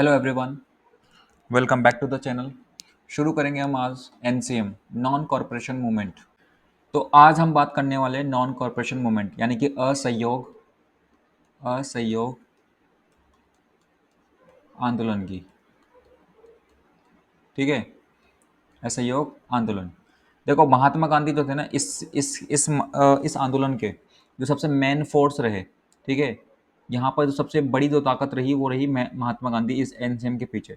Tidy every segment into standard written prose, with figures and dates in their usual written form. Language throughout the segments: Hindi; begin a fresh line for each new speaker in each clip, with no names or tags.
Hello everyone, welcome back to the channel. शुरू करेंगे हम आज एनसीएम नॉन कॉरपोरेशन मूवमेंट। तो आज हम बात करने वाले हैं नॉन कॉरपोरेशन मूवमेंट यानी कि असहयोग आंदोलन की। ठीक है, असहयोग आंदोलन। देखो महात्मा गांधी जो थे ना इस आंदोलन के जो सबसे मेन फोर्स रहे। ठीक है, यहाँ पर जो सबसे बड़ी जो ताकत रही वो रही महात्मा गांधी इस एनसीएम के पीछे।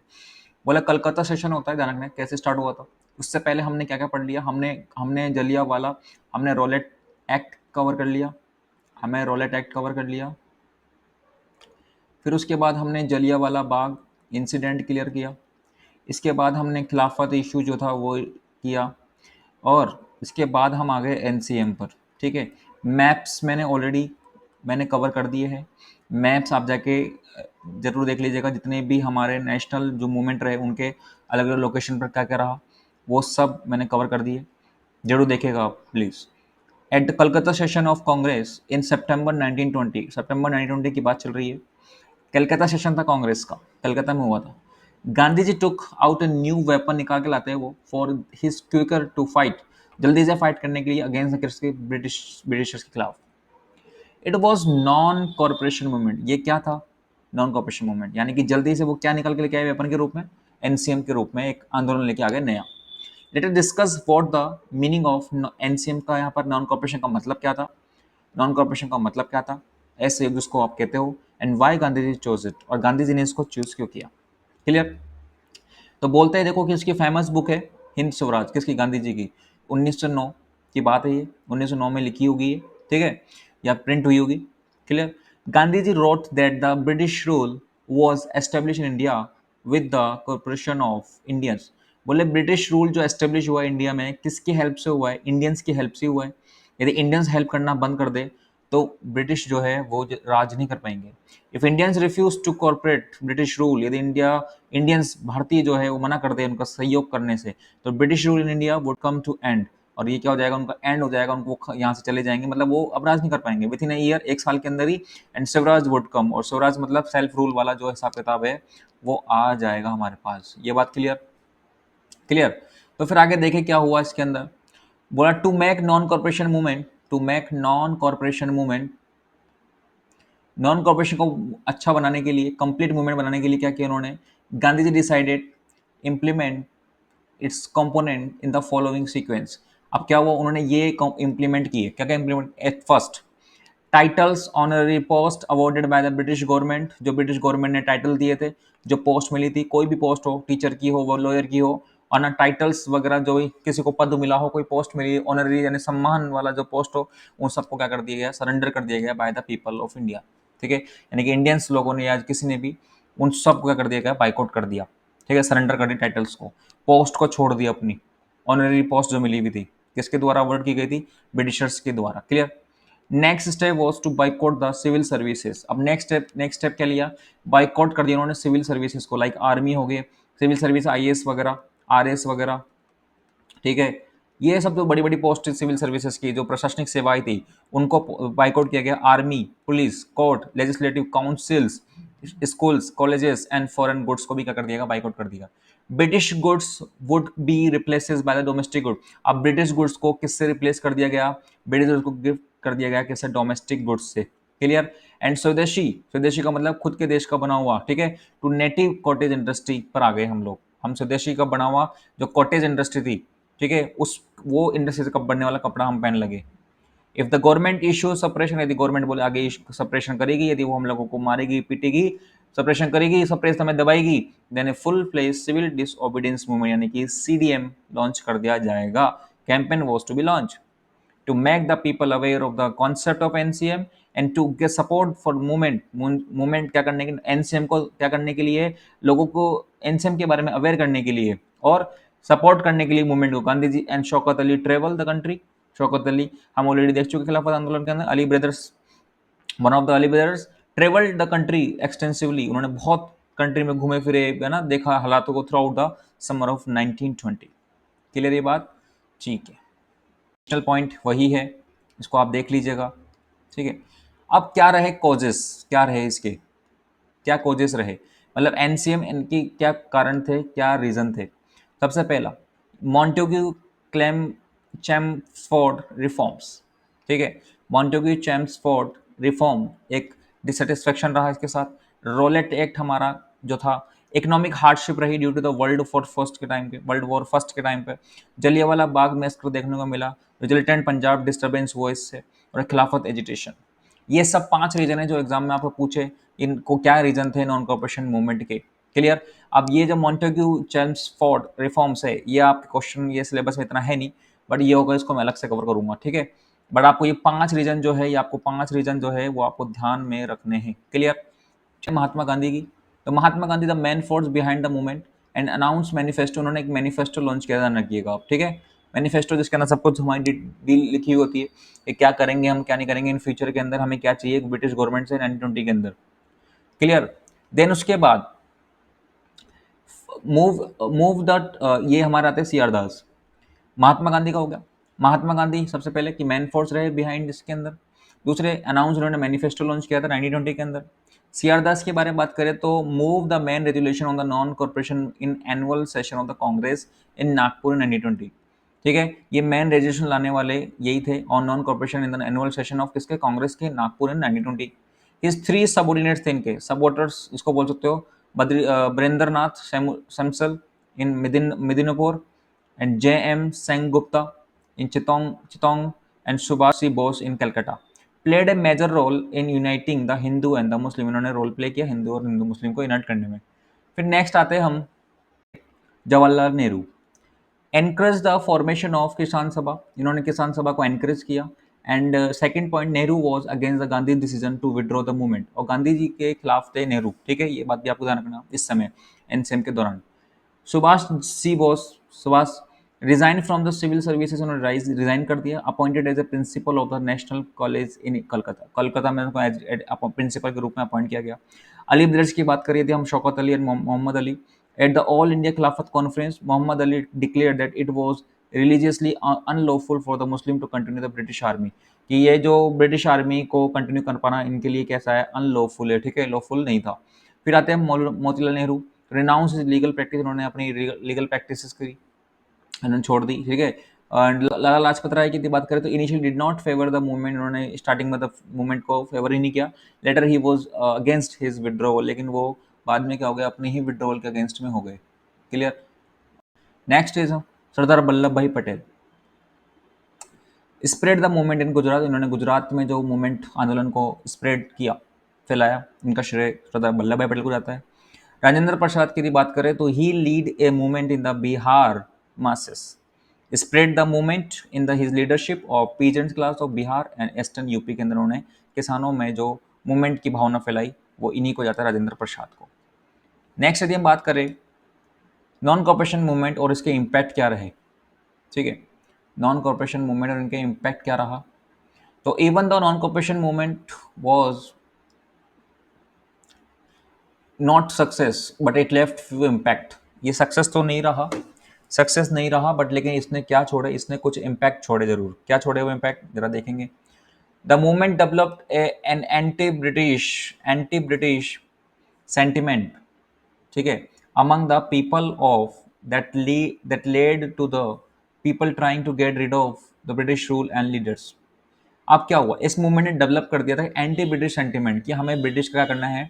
बोला कलकत्ता सेशन होता है, ध्यान रखना कैसे स्टार्ट हुआ था। उससे पहले हमने क्या क्या पढ़ लिया, हमने हमने जलियांवाला, हमने रॉलेट एक्ट कवर कर लिया, हमें रॉलेट एक्ट कवर कर लिया। फिर उसके बाद हमने जलियांवाला बाग इंसिडेंट क्लियर किया। इसके बाद हमने खिलाफत इशू जो था वो किया, और इसके बाद हम आ गए एनसीएम पर। ठीक है, मैप्स मैंने कवर कर दिए हैं। मैप्स आप जाके जरूर देख लीजिएगा, जितने भी हमारे नेशनल जो मूवमेंट रहे उनके अलग अलग लोकेशन पर क्या क्या रहा वो सब मैंने कवर कर दिए। जरूर देखेगा आप please. At the Calcutta session of Congress in September 1920, सितंबर 1920 की बात चल रही है। कलकत्ता सेशन था कांग्रेस का, कलकत्ता में हुआ था। Gandhi ji took out a new weapon, निकाल के लाते हैं वो for his quicker to fight, जल्दी से फाइट करने के लिए अगेंस्ट के ब्रिटिशर्स के खिलाफ। It was non corporation movement. ये क्या था? नॉन कॉरपोरेशन मूवमेंट यानी कि जल्दी से वो क्या निकल के लेके आए वेपन के रूप में, एनसीएम के रूप में एक आंदोलन लेके आ गए नया। Let us discuss what the meaning of NCM का। यहाँ पर नॉन कॉरपोरेशन का मतलब क्या था, नॉन कॉरपोरेशन का मतलब क्या था, ऐसे जिसको आप कहते हो, and why Gandhi ji chose it, और गांधी जी ने इसको चूज क्यों किया। क्लियर? तो बोलते हैं देखो कि इसकी फेमस बुक है हिंद स्वराज, किसकी? गांधी जी की। 1909 की बात है ये, 1909 में लिखी होगी ये। ठीक है, या प्रिंट हुई होगी। Clear? Gandhi ji wrote that the British rule was establish in India with the corporation of Indians. बोले ब्रिटिश रूल जो एस्टेब्लिश हुआ है इंडिया में किसकी हेल्प से हुआ है? इंडियंस की हेल्प से हुआ है। यदि इंडियंस हेल्प करना बंद कर दे तो ब्रिटिश जो है वो राज नहीं कर पाएंगे। If Indians refuse to corporate British rule, यदि इंडियंस भारतीय जो है वो मना कर दे उनका सहयोग करने से, तो British rule in India would come to end. और ये क्या हो जाएगा? उनका एंड हो जाएगा, उनको यहाँ से चले जाएंगे, मतलब वो अब राज नहीं कर पाएंगे विद इन अ ईयर, एक साल के अंदर ही। एंड स्वराज वुड कम, और स्वराज मतलब सेल्फ रूल वाला जो हिसाब किताब है वो आ जाएगा हमारे पास। ये बात क्लियर? क्लियर? तो फिर आगे देखें क्या हुआ इसके अंदर। बोला to make non corporation movement, to make non corporation movement, non corporation को अच्छा बनाने के लिए, कंप्लीट मूवमेंट बनाने के लिए क्या किया उन्होंने? Gandhi ji decided implement its component in the following sequence. अब क्या हुआ? उन्होंने ये इम्प्लीमेंट किए, क्या क्या implement? At first, titles honorary post awarded by the British government, जो ब्रिटिश गवर्नमेंट ने टाइटल दिए थे, जो पोस्ट मिली थी, कोई भी पोस्ट हो, टीचर की हो, वो लॉयर की हो, और ना टाइटल्स वगैरह जो भी किसी को पद मिला हो, कोई पोस्ट मिली ऑनररी यानी सम्मान वाला जो पोस्ट हो, उन सबको क्या कर दिया गया? सरेंडर कर दिया गया by the people of India. ठीक है, यानी कि इंडियंस लोगों ने या किसी ने भी उन सबको क्या कर दिया गया? बाइकआउट कर दिया। ठीक है, सरेंडर कर दी टाइटल्स को, पोस्ट को छोड़ दिया अपनी। ऑनररी पोस्ट जो मिली हुई थी किसके द्वारा अवॉर्ड की गई थी? ब्रिटिशर्स के द्वारा। Clear? Next step was to boycott the civil services. अब नेक्स्ट स्टेप क्या लिया? बाइकआउट कर दिया उन्होंने सिविल सर्विसेज को, लाइक आर्मी हो गए, सिविल सर्विस, आईएएस वगैरह, आरएस वगैरह। ठीक है, ये सब जो बड़ी बड़ी पोस्ट सिविल सर्विसेज की जो प्रशासनिक सेवाएं थी उनको बाइकआउट किया गया। Army, police, court, legislative councils, schools, colleges and foreign goods को भी क्या कर दिया? बाइकआउट कर दिया। British goods would be replaces by the domestic good. अब ब्रिटिश गुड्स को किससे रिप्लेस कर दिया गया? ब्रिटिश गुड्स को गिफ्ट कर दिया गया किससे? डोमेस्टिक गुड्स से। क्लियर? एंड स्वदेशी, स्वदेशी का मतलब खुद के देश का बना हुआ। ठीक है, टू नेटिव कॉटेज इंडस्ट्री पर आ गए हम लोग। हम स्वदेशी का बना हुआ जो कॉटेज इंडस्ट्री थी, ठीक है, उस वो इंडस्ट्री से कब बनने वाला कपड़ा हम पहन लगे। If the government issue suppression, यदि गवर्नमेंट बोले आगे सप्रेशन करेगी, यदि वो हम लोगों को मारेगी पीटेगी, सप्रेशन करेगी, सप्रेस हमें दबाएगी, then a full fledge civil disobedience movement यानी कि सीडीएम लॉन्च कर दिया जाएगा। Campaign was to be launch to make the people aware of the concept of NCM and to get support for movement क्या करने के NCM को क्या करने के लिए? लोगों को NCM के बारे में अवेयर करने के लिए और सपोर्ट करने के लिए मूवमेंट को। Gandhi ji and Shaukat Ali travel the country. Shaukat Ali हम ऑलरेडी देख चुके खिलाफत आंदोलन के अंदर। Ali brothers, one of the Ali brothers travelled the country extensively. उन्होंने बहुत कंट्री में घूमे फिरे, है ना, देखा हालातों को through out the summer of 1920। Clear ये बात? ठीक है, नेशनल पॉइंट वही है, इसको आप देख लीजिएगा। ठीक है, अब क्या रहे कॉजेस, क्या रहे इसके, क्या कॉजेस रहे? मतलब एनसीएम इनकी क्या कारण थे, क्या रीजन थे? सबसे पहला, मॉन्टेग्यू क्लेम चैम्सफोर्ड रिफॉर्म्स, ठीक है। मॉन्टेग्यू चैम्सफोर्ड रिफॉर्म एक डिससेटिस्फेक्शन रहा इसके साथ। रोलेट एक्ट हमारा जो था, इकोनॉमिक हार्डशिप रही due to the world war first के टाइम पे। जलियांवाला बाग मैसकर देखने को मिला, विजिलेंट पंजाब डिस्टर्बेंस हुआ इससे, और खिलाफत एजिटेशन। ये सब 5 रीजन है जो एग्जाम में आपको पूछे, इनको क्या रीजन थे नॉन कॉर्पोरेशन मूवमेंट के। क्लियर? अब ये जो मॉन्टेग्यू चेम्सफोर्ड रिफॉर्म्स है, ये आपके क्वेश्चन ये सिलेबस में इतना है नहीं, बट ये होगा, इसको मैं अलग से कवर करूंगा, ठीक है। बट आपको ये 5 रीजन जो है, ये आपको 5 रीजन जो है वो आपको ध्यान में रखने हैं। क्लियर? महात्मा गांधी की, तो Mahatma Gandhi the man force behind the movement and announce manifesto, उन्होंने एक मैनिफेस्टो लॉन्च किया था, ध्यान रखिएगा आप, ठीक है। मैनिफेस्टो जिसके अंदर सब कुछ हमारी डील लिखी हुई होती है कि क्या करेंगे हम, क्या नहीं करेंगे इन फ्यूचर के अंदर, हमें क्या चाहिए ब्रिटिश गवर्नमेंट से 1920 के अंदर। क्लियर? देन उसके बाद मूव मूव द ये हमारे आते हैं सी आर दास। महात्मा गांधी का हो गया, महात्मा गांधी सबसे पहले कि मैन फोर्स रहे बिहाइंड इसके अंदर। दूसरे, अनाउंस, उन्होंने मैनिफेस्टो लॉन्च किया था 1920 के अंदर। सीआर दास के बारे में बात करें तो move the main resolution on the non corporation in annual session of the Congress in Nagpur in 1920, ठीक है। ये मैन रेजोल्यूशन लाने वाले यही थे on non corporation in the annual session of किसके, कांग्रेस के, नागपुर इन 1920। हिज 3 सबऑर्डिनेट्स थे इनके, सबवोटर्स इसको बोल सकते हो, बद्रीन्द्रनाथ सैमसल इन Midnapore and J.M. Sengupta in Chittagong and Subhash C. Bose in Calcutta played a major role in uniting the Hindu and the Muslim। इन्होंने रोल प्ले किया हिंदू और हिंदू मुस्लिम को यूनाइट करने में। फिर नेक्स्ट आते हैं हम Jawaharlal Nehru, encourage the formation of Kisan Sabha, इन्होंने किसान सभा को एनकरेज किया। And second point, Nehru was against the Gandhi decision to withdraw the movement, और गांधी जी के खिलाफ थे नेहरू, ठीक है, ये बात भी आपको ध्यान रखना इस समय एनसीएम के दौरान। Subhash C Bose, Subhash resign from the civil services, उन्होंने रिजाइन कर दिया, appointed as a principal of the national college in Calcutta, Calcutta में उनको प्रिंसिपल के रूप में अपॉइंट किया गया। अली ब्रदर्स की बात करिए थी हम, Shaukat Ali and Mohammad Ali. At the all India Khilafat conference, Mohammad Ali declare that it was religiously unlawful for the Muslim to continue the British army, कि ये जो ब्रिटिश आर्मी को कंटिन्यू कर पाना इनके लिए कैसा है, अनलॉफुल है, ठीक है, लॉफुल नहीं था। फिर आते हैं Motilal Nehru, renounce legal practice, उन्होंने अपनी लीगल प्रैक्टिसेस करी, उन्होंने छोड़ दी, ठीक है। एंड लाला लाजपत राय की बात करें तो initially did not favour the movement, उन्होंने स्टार्टिंग में द मूवमेंट को फेवर ही नहीं किया। लेटर ही वाज अगेंस्ट हिज विड्रॉवल, लेकिन वो बाद में क्या हो गया, अपने ही विड्रॉवल के अगेंस्ट में हो गए। Clear? Next is Sardar Vallabh भाई Patel, spread the movement in Gujarat, इन्होंने गुजरात में जो मूवमेंट आंदोलन को स्प्रेड किया, फैलाया, इनका श्रेय सरदार वल्लभ भाई पटेल को जाता है। राजेंद्र प्रसाद की यदि बात करें तो he lead a movement in the Bihar masses, spread the movement in the his leadership of peasant class of Bihar and eastern UP के अंदर उन्होंने किसानों में जो मूवमेंट की भावना फैलाई, वो इन्हीं को जाता है, राजेंद्र प्रसाद को। नेक्स्ट यदि हम बात करें नॉन कॉर्पोरेशन मूवमेंट और इसके इम्पैक्ट क्या रहे, ठीक है, नॉन कॉर्पोरेशन मूवमेंट और इनके इम्पैक्ट क्या रहा, तो even the non corporation movement was not success but it left few impact, ये सक्सेस तो नहीं रहा, सक्सेस नहीं रहा, बट लेकिन इसने क्या छोड़े, इसने कुछ इम्पैक्ट छोड़े जरूर। क्या छोड़े वो इम्पैक्ट जरा देखेंगे। The movement developed an anti British sentiment, ठीक है, among the people of that led to the people trying to get rid of the British rule and leaders. अब क्या हुआ, इस मूवमेंट ने डेवलप कर दिया था एंटी ब्रिटिश सेंटिमेंट, कि हमें ब्रिटिश क्या करना है,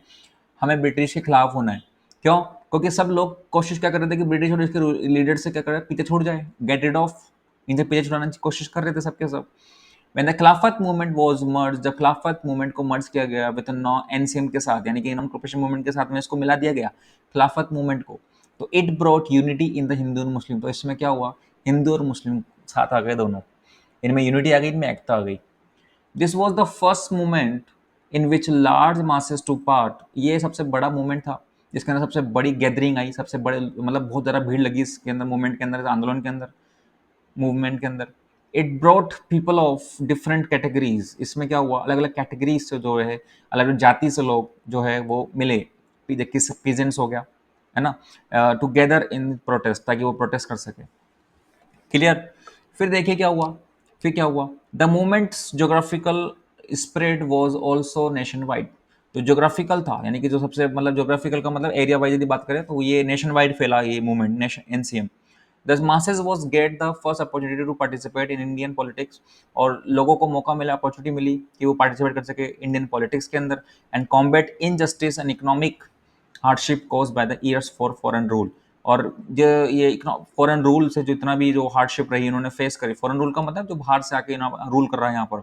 हमें ब्रिटिश के खिलाफ होना है। क्यों? क्योंकि सब लोग कोशिश क्या कर रहे थे कि ब्रिटिश और इसके लीडर से क्या करे, पीछे छूट जाए, गेट रिड ऑफ, इनसे पीछे छुड़ाने की कोशिश कर रहे थे सबके सब। When the खिलाफत मूवमेंट was merged, जब खिलाफत मूवमेंट को मर्ज किया गया विद एनसीएम के साथ, यानी कि नॉन कॉर्पोरेशन मूवमेंट के साथ में इसको मिला दिया गया खिलाफत मूवमेंट को, तो it brought unity in the Hindu और मुस्लिम, तो इसमें क्या हुआ, हिंदू और मुस्लिम साथ आ गए दोनों, इनमें यूनिटी आ गई, इनमें एकता आ गई। This was the first movement in which large masses took part, ये सबसे बड़ा मूवमेंट था जिसके अंदर सबसे बड़ी गैदरिंग आई, सबसे बड़े मतलब बहुत ज़्यादा भीड़ लगी इसके अंदर, मूवमेंट के अंदर, आंदोलन के अंदर, मूवमेंट के अंदर। It brought people of different categories, इसमें क्या हुआ, अलग अलग कैटेगरीज से जो है, अलग अलग जाति से लोग जो है वो मिले, किस पीजेंट्स हो गया है ना, टुगेदर इन प्रोटेस्ट, ताकि वो प्रोटेस्ट कर सके। क्लियर? फिर देखिए क्या हुआ, फिर क्या हुआ, the movements geographical spread was also nation wide, जो ज्योग्राफिकल था, यानी कि जो सबसे मतलब ज्योग्राफिकल का मतलब एरिया वाइज यदि बात करें तो ये नेशन वाइड फैला ये movement nation NCM. The masses was get the first opportunity to participate in Indian politics, और लोगों को मौका मिला, अपॉर्चुनिटी मिली कि वो पार्टिसिपेट कर सके इंडियन पॉलिटिक्स के अंदर, and combat injustice and economic hardship cause by the years for foreign rule. और जो ये फॉरेन रूल से जितना भी जो हार्डशिप रही इन्होंने फेस करी, फॉरेन रूल का मतलब जो बाहर से आके रूल कर रहा है यहाँ पर,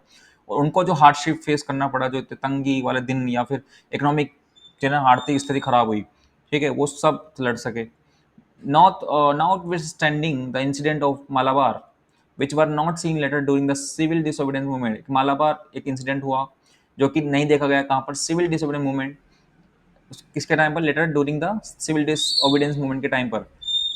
और उनको जो हार्डशिप फेस करना पड़ा, जो तंगी वाले दिन या फिर इकोनॉमिक जो ना आर्थिक स्थिति खराब हुई, ठीक है, वो सब लड़ सके। Notwithstanding the incident of Malabar, which were not seen later during the civil disobedience movement, Malabar एक इंसिडेंट हुआ जो कि नहीं देखा गया कहाँ पर, सिविल डिसोबीडियंस मूवमेंट, किसके टाइम पर, later during the civil disobedience movement के टाइम पर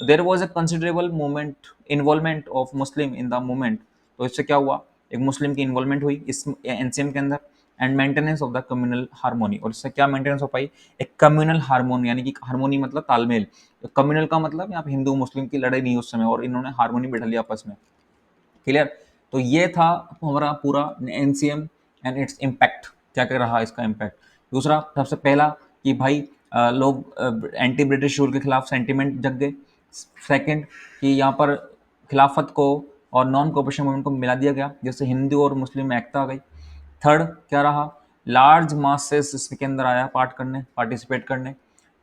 there was a considerable movement involvement of Muslim in the movement. तो इससे क्या हुआ, एक मुस्लिम की इन्वॉल्वमेंट हुई इस एनसीएम के अंदर, and maintenance of the communal harmony. और इससे क्या मेंटेनेंस हो पाई, एक कम्युनल हारमोनी, यानी कि हारमोनी मतलब तालमेल, कम्युनल का मतलब यहाँ पे हिंदू मुस्लिम की लड़ाई नहीं उस समय, और इन्होंने हारमोनी बैठा लिया आपस में। क्लियर। तो ये था हमारा पूरा एनसीएम एंड इट्स इम्पैक्ट, क्या क्या रहा इसका इम्पैक्ट। दूसरा, सबसे पहला कि भाई लोग एंटी ब्रिटिश रूल के खिलाफ सेंटिमेंट जग गए। सेकंड कि यहाँ पर खिलाफत को और नॉन कोऑपरेशन मूवमेंट को मिला दिया गया, जिससे हिंदू और मुस्लिम में एकता आ गई। थर्ड क्या रहा, लार्ज मासेस इसके अंदर आया पार्ट करने, पार्टिसिपेट करने,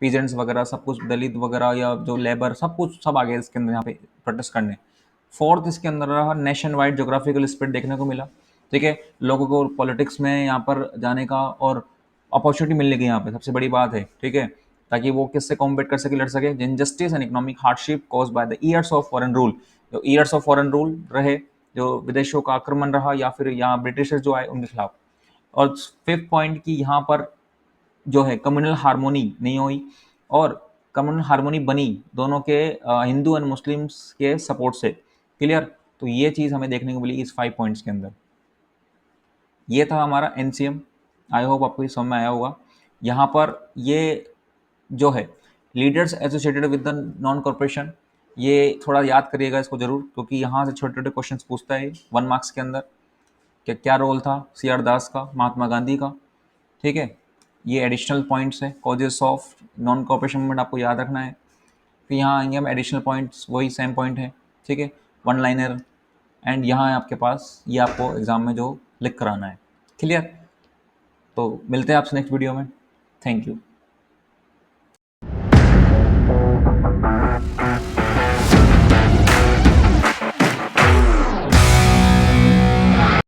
पीजेंट्स वगैरह सब कुछ, दलित वगैरह या जो लेबर, सब कुछ सब आ गए इसके अंदर यहाँ पे प्रोटेस्ट करने। फोर्थ इसके अंदर रहा नेशन वाइड जोग्राफिकल स्प्रेड देखने को मिला, ठीक है, लोगों को पॉलिटिक्स में यहाँ पर जाने का और अपॉर्चुनिटी मिलने की यहाँ पे सबसे बड़ी बात है, ठीक है, ताकि वो किससे कॉम्पीट कर सके, लड़ सके। Injustice and economic hardship cause by the years of foreign rule, जो ईयर्स ऑफ फॉरेन रूल रहे, जो विदेशों का आक्रमण रहा या फिर यहाँ ब्रिटिशर्स जो आए उनके खिलाफ। और फिफ्थ पॉइंट की यहाँ पर जो है कम्युनल हारमोनी नहीं हुई, और कम्युनल हारमोनी बनी दोनों के हिंदू एंड मुस्लिम्स के सपोर्ट से। क्लियर। तो ये चीज़ हमें देखने को मिली इस 5 पॉइंट्स के अंदर। ये था हमारा एनसीएम। आई होप आपको ये समझ में आया होगा। यहाँ पर ये जो है leaders associated with the non corporation, ये थोड़ा याद करिएगा इसको जरूर, क्योंकि यहाँ से छोटे छोटे क्वेश्चन पूछता है 1 मार्क्स के अंदर। कि क्या रोल था सी आर दास का, महात्मा गांधी का, ठीक है। ये एडिशनल पॉइंट्स है, causes of non cooperation movement आपको याद रखना है। फिर यहाँ आएंगे हम एडिशनल पॉइंट्स, वही सेम पॉइंट है, ठीक है, वन लाइनर। एंड यहाँ है आपके पास, ये आपको एग्जाम में जो लिख कराना है। क्लियर। तो मिलते हैं आपसे नेक्स्ट वीडियो में। Thank you.